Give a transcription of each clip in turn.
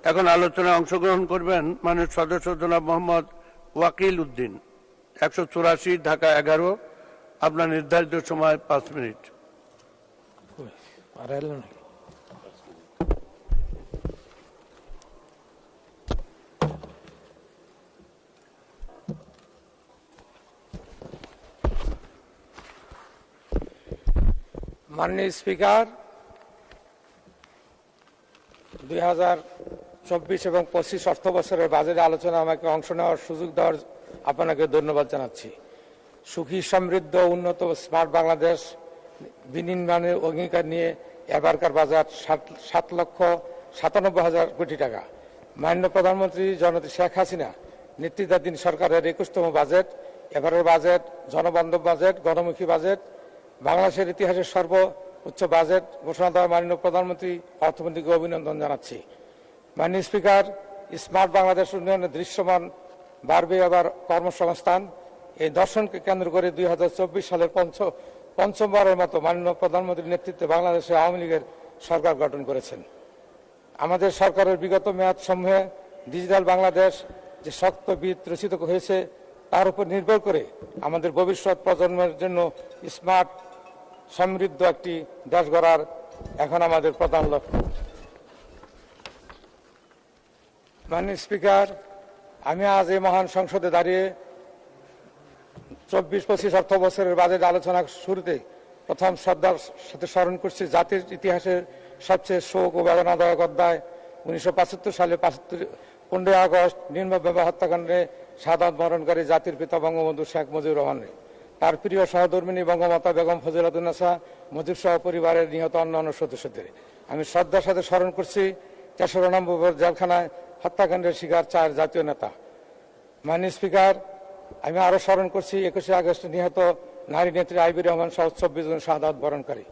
এখন আলোচনায় অংশগ্রহণ করবেন মাননীয় সদস্য জনাব মোহাম্মদ ওয়াকিল উদ্দিন। 184, ঢাকা 11। আপনার নির্ধারিত সময় 5 মিনিট। মাননীয় স্পিকার, 2024 এবং 25 অর্থ বছরের বাজেট আলোচনা আমাকে অংশ নেওয়ার সুযোগ দেওয়ার আপনাকে ধন্যবাদ জানাচ্ছি। সুখী, সমৃদ্ধ, উন্নত, স্মার্ট বাংলাদেশ বিনির্মাণের অঙ্গীকার নিয়ে এবারকার বাজেট 7,97,000 কোটি টাকা। মাননীয় প্রধানমন্ত্রী জননেত্রী শেখ হাসিনা নেতৃত্বাধীন সরকারের 21তম বাজেট। এবারের বাজেট জনবান্ধব বাজেট, গণমুখী বাজেট, বাংলাদেশের ইতিহাসের সর্বোচ্চ বাজেট ঘোষণা দেওয়া মাননীয় প্রধানমন্ত্রী অর্থমন্ত্রীকে অভিনন্দন জানাচ্ছি। মাননীয় স্পিকার, স্মার্ট বাংলাদেশ উন্নয়নের দৃশ্যমান বাড়বে এবার কর্মসংস্থান। এই দর্শনকে কেন্দ্র করে 2024 সালের পঞ্চমবারের মতো মাননীয় প্রধানমন্ত্রীর নেতৃত্বে বাংলাদেশে আওয়ামী লীগের সরকার গঠন করেছেন। আমাদের সরকারের বিগত মেয়াদ সমূহে ডিজিটাল বাংলাদেশ যে শক্ত ভিত রচিত হয়েছে, তার উপর নির্ভর করে আমাদের ভবিষ্যৎ প্রজন্মের জন্য স্মার্ট সমৃদ্ধ একটি দেশ গড়ার এখন আমাদের প্রধান লক্ষ্য। মাননীয় স্পিকার, আমি আজ এই মহান সংসদে দাঁড়িয়ে 24-25 অর্থ বছরের বাজেট আলোচনার শুরুতে প্রথম শ্রদ্ধার সাথে স্মরণ করছি জাতির ইতিহাসের সবচেয়ে শোক ও বেদনাদায়ক অধ্যায় 1975 সালে 15 আগস্ট নির্মমভাবে হত্যাকাণ্ডে শাহাদাত বরণকারী জাতির পিতা বঙ্গবন্ধু শেখ মুজিবুর রহমানের, তার প্রিয় সহধর্মিণী বঙ্গমাতা বেগম ফজিলাতুন্নেসা মুজিব সহ পরিবারের নিহত অন্যান্য সদস্যদের আমি শ্রদ্ধার সাথে স্মরণ করছি তেসরা নভেম্বর জেলখানায় হত্যাকাণ্ডের শিকার 4 জাতীয় নেতা। মাননীয় স্পিকার, আমি আরো স্মরণ করছি 21 আগস্টে নিহত নারী নেত্রী আইবি রহমান সহ 24 জন শাহাদাত বরণকারী।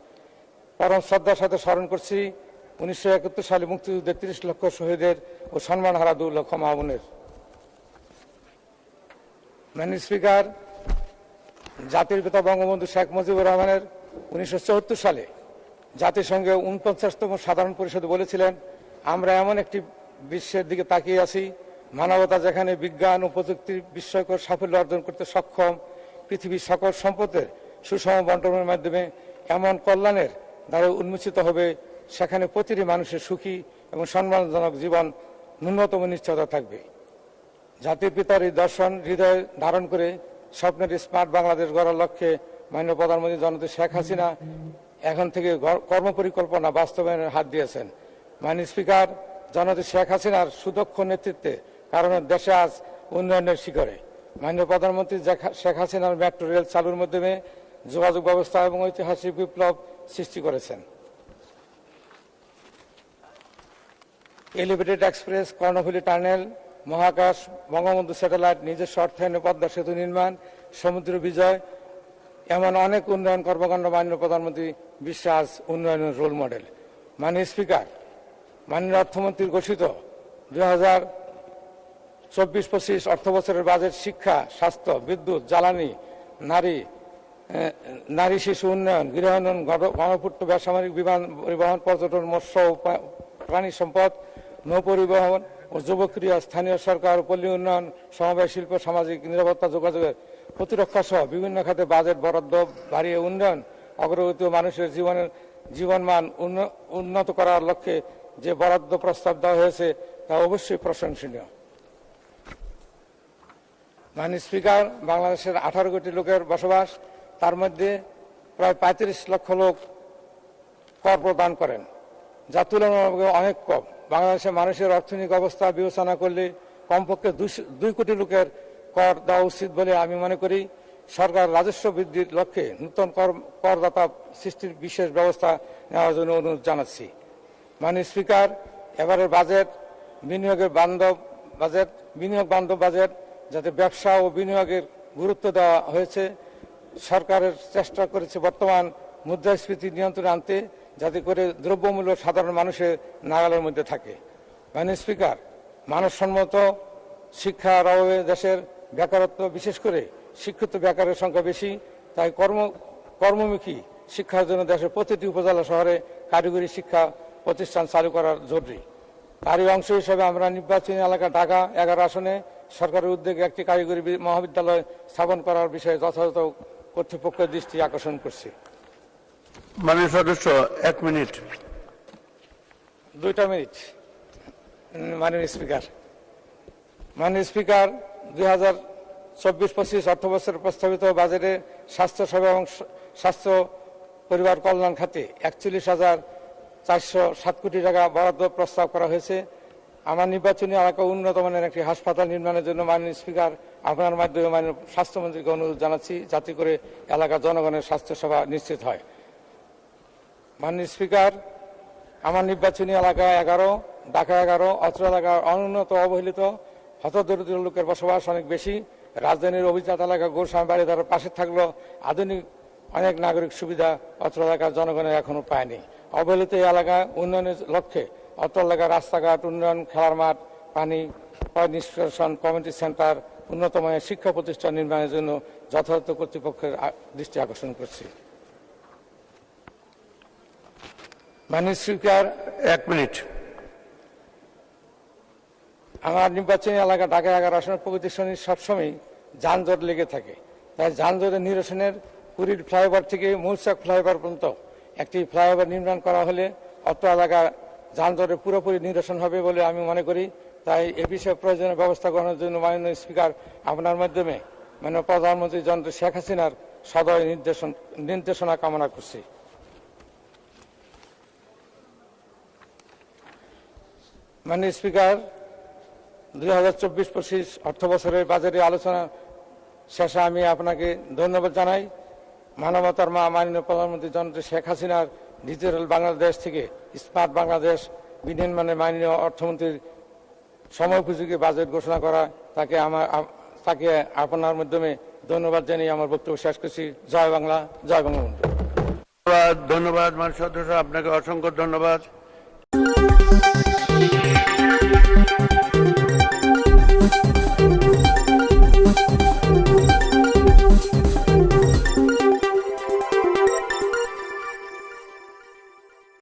পরম শ্রদ্ধার সাথে স্মরণ করছি 1971 সালে মুক্তিযুদ্ধে 30 লক্ষ শহীদের ও সম্মানহারা 2 লক্ষ মা বোনের। মাননীয় স্পিকার, জাতির পিতা বঙ্গবন্ধু শেখ মুজিবুর রহমানের 1974 সালে জাতিসংঘে 49তম সাধারণ পরিষদে বলেছিলেন, আমরা এমন একটি বিশ্বের দিকে তাকিয়ে আছি মানবতা যেখানে বিজ্ঞান ও প্রযুক্তির বিস্ময়কর সাফল্য অর্জন করতে সক্ষম, পৃথিবীর সকল সম্পদের সুষম বন্টনের মাধ্যমে এমন কল্যাণের দ্বারা উন্মোচিত হবে, সেখানে প্রতিটি মানুষের সুখী এবং সম্মানজনক জীবন ন্যূনতম নিশ্চয়তা থাকবে। জাতির পিতার এই দর্শন হৃদয়ে ধারণ করে স্বপ্নের স্মার্ট বাংলাদেশ গড়ার লক্ষ্যে মাননীয় প্রধানমন্ত্রী জননেত্রী শেখ হাসিনা এখন থেকে কর্মপরিকল্পনা বাস্তবায়নের হাত দিয়েছেন। মাননীয় স্পিকার, জননেত্রী শেখ হাসিনার সুদক্ষ নেতৃত্বে কারণে দেশে আজ উন্নয়নের শিখরে। মাননীয় প্রধানমন্ত্রী শেখ হাসিনার মেট্রো রেল চালুর মাধ্যমে যোগাযোগ ব্যবস্থা এবং ঐতিহাসিক বিপ্লব সৃষ্টি করেছেন। এলিভেটেড এক্সপ্রেস, কর্ণফুলী টানেল, মহাকাশ, বঙ্গবন্ধু স্যাটেলাইট, নিজস্ব অর্থায়নে পদ্মা সেতু নির্মাণ, সমুদ্র বিজয়, এমন অনেক উন্নয়ন কর্মকাণ্ড মাননীয় প্রধানমন্ত্রী বিশ্বাস উন্নয়নের রোল মডেল। মাননীয় স্পিকার, মাননীয় অর্থমন্ত্রীর ঘোষিত 2024-25 অর্থ বছরের বাজেট শিক্ষা, স্বাস্থ্য, বিদ্যুৎ, জ্বালানি, নারী শিশু উন্নয়ন, গৃহায়ন, গণপূর্ত, বেসামরিক বিমান পরিবহন, পর্যটন, মৎস্য ও প্রাণী সম্পদ, নৌ পরিবহন ও যুবক্রিয়া, স্থানীয় সরকার ও পল্লী উন্নয়ন, সমবায় শিল্প, সামাজিক নিরাপত্তা, যোগাযোগের, প্রতিরক্ষা সহ বিভিন্ন খাতে বাজেট বরাদ্দ বাড়িয়ে উন্নয়ন অগ্রগতি ও মানুষের জীবনমান উন্নত করার লক্ষ্যে যে বরাদ্দ প্রস্তাব দেওয়া হয়েছে তা অবশ্যই প্রশংসনীয়। মাননীয় স্পিকার, বাংলাদেশের 18 কোটি লোকের বসবাস, তার মধ্যে প্রায় 35 লক্ষ লোক কর প্রদান করেন, যা তুলনামূলক অনেক কম। বাংলাদেশের মানুষের অর্থনৈতিক অবস্থা বিবেচনা করলে কমপক্ষে 2 কোটি লোকের কর দেওয়া উচিত বলে আমি মনে করি। সরকার রাজস্ব বৃদ্ধির লক্ষ্যে নতুন করদাতা সৃষ্টির বিশেষ ব্যবস্থা নেওয়ার জন্য অনুরোধ জানাচ্ছি। মাননীয় স্পিকার, এবারের বাজেট বিনিয়োগ বান্ধব বাজেট, যাতে ব্যবসা ও বিনিয়োগের গুরুত্ব দেওয়া হয়েছে। সরকারের চেষ্টা করেছে বর্তমান মুদ্রাস্ফীতি নিয়ন্ত্রণে আনতে, যাতে করে দ্রব্যমূল্য সাধারণ মানুষের নাগালের মধ্যে থাকে। মাননীয় স্পিকার, মানবসম্মত শিক্ষার অভাবে দেশের বেকারত্ব, বিশেষ করে শিক্ষিত বেকারের সংখ্যা বেশি, তাই কর্মমুখী শিক্ষার জন্য দেশের প্রতিটি উপজেলা শহরে কারিগরি শিক্ষা প্রতিষ্ঠান চালু করার জরুরি। তারই অংশ হিসেবে আমরা নির্বাচনী এলাকা ঢাকা 11 আসনে সরকারের উদ্যোগে একটি কারিগরি মহাবিদ্যালয় স্থাপন করার বিষয়ে যথাযথ কর্তৃপক্ষের দৃষ্টি আকর্ষণ করছি। মাননীয় সদস্য 1 মিনিট। 2 মিনিট। মাননীয় স্পিকার, মাননীয় স্পিকার, 2024-25 অর্থবছরের প্রস্তাবিত বাজেটে স্বাস্থ্যসেবা এবং স্বাস্থ্য পরিবার কল্যাণ খাতে 41,407 কোটি টাকা বরাদ্দ প্রস্তাব করা হয়েছে। আমার নির্বাচনী এলাকা উন্নত মানের একটি হাসপাতাল নির্মাণের জন্য মাননীয় স্পিকার আপনার মাধ্যমে মাননীয় স্বাস্থ্যমন্ত্রীকে অনুরোধ জানাচ্ছি, যাতে করে এলাকার জনগণের স্বাস্থ্যসেবা নিশ্চিত হয়। মাননীয় স্পিকার, আমার নির্বাচনী এলাকা 11, ঢাকা 11, অত্র এলাকার অনুন্নত অবহেলিত হতদরিদ্র লোকের বসবাস অনেক বেশি। রাজধানীর অভিজাত এলাকা গোলশান বাড়িধারার পাশে থাকলেও আধুনিক অনেক নাগরিক সুবিধা অত্র এলাকার জনগণের এখনো পায়নি। অবহেলিত এই এলাকা উন্নয়নের লক্ষ্যে অত্র এলাকার রাস্তাঘাট উন্নয়ন, খেলার মাঠ, পানি, পয় নিষ্কাশন, কমিউনিটি সেন্টার, উন্নত মানের শিক্ষা প্রতিষ্ঠান নির্মাণের জন্য যথাযথ কর্তৃপক্ষের দৃষ্টি আকর্ষণ করছি। মাননীয় স্পিকার, 1 মিনিট। আমার নির্বাচনী এলাকা ঢাকা 11 আসনের প্রগতির সঙ্গে সবসময় যানজট লেগে থাকে। তাই যানজটের নিরসনের কুড়ির ফ্লাইওভার থেকে মূলচাক ফ্লাইওভার পর্যন্ত একটি ফ্লাইওভার নির্মাণ করা হলে অত্র এলাকা যানজটের পুরোপুরি নিরসন হবে বলে আমি মনে করি। তাই এ বিষয়ে প্রয়োজনীয় ব্যবস্থা গ্রহণের জন্য মাননীয় স্পিকার আপনার মাধ্যমে মাননীয় প্রধানমন্ত্রী জননেত্রী শেখ হাসিনার সদয় নির্দেশনা কামনা করছি। মাননীয় স্পিকার, 2024-25 অর্থ বছরের বাজেটের আলোচনা শেষে আমি আপনাকে ধন্যবাদ জানাই। মানবতার মা মাননীয় প্রধানমন্ত্রী জননেত্রী শেখ হাসিনার ডিজিটাল বাংলাদেশ থেকে স্মার্ট বাংলাদেশ বিনির্মাণে মাননীয় অর্থমন্ত্রীর সময়োপযোগী বাজেট ঘোষণা করা, তাকে আপনার মাধ্যমে ধন্যবাদ জানিয়ে আমার বক্তব্য শেষ করছি। জয় বাংলা, জয় বঙ্গবন্ধু। ধন্যবাদ মাননীয় সদস্য, আপনাকে অসংখ্য ধন্যবাদ।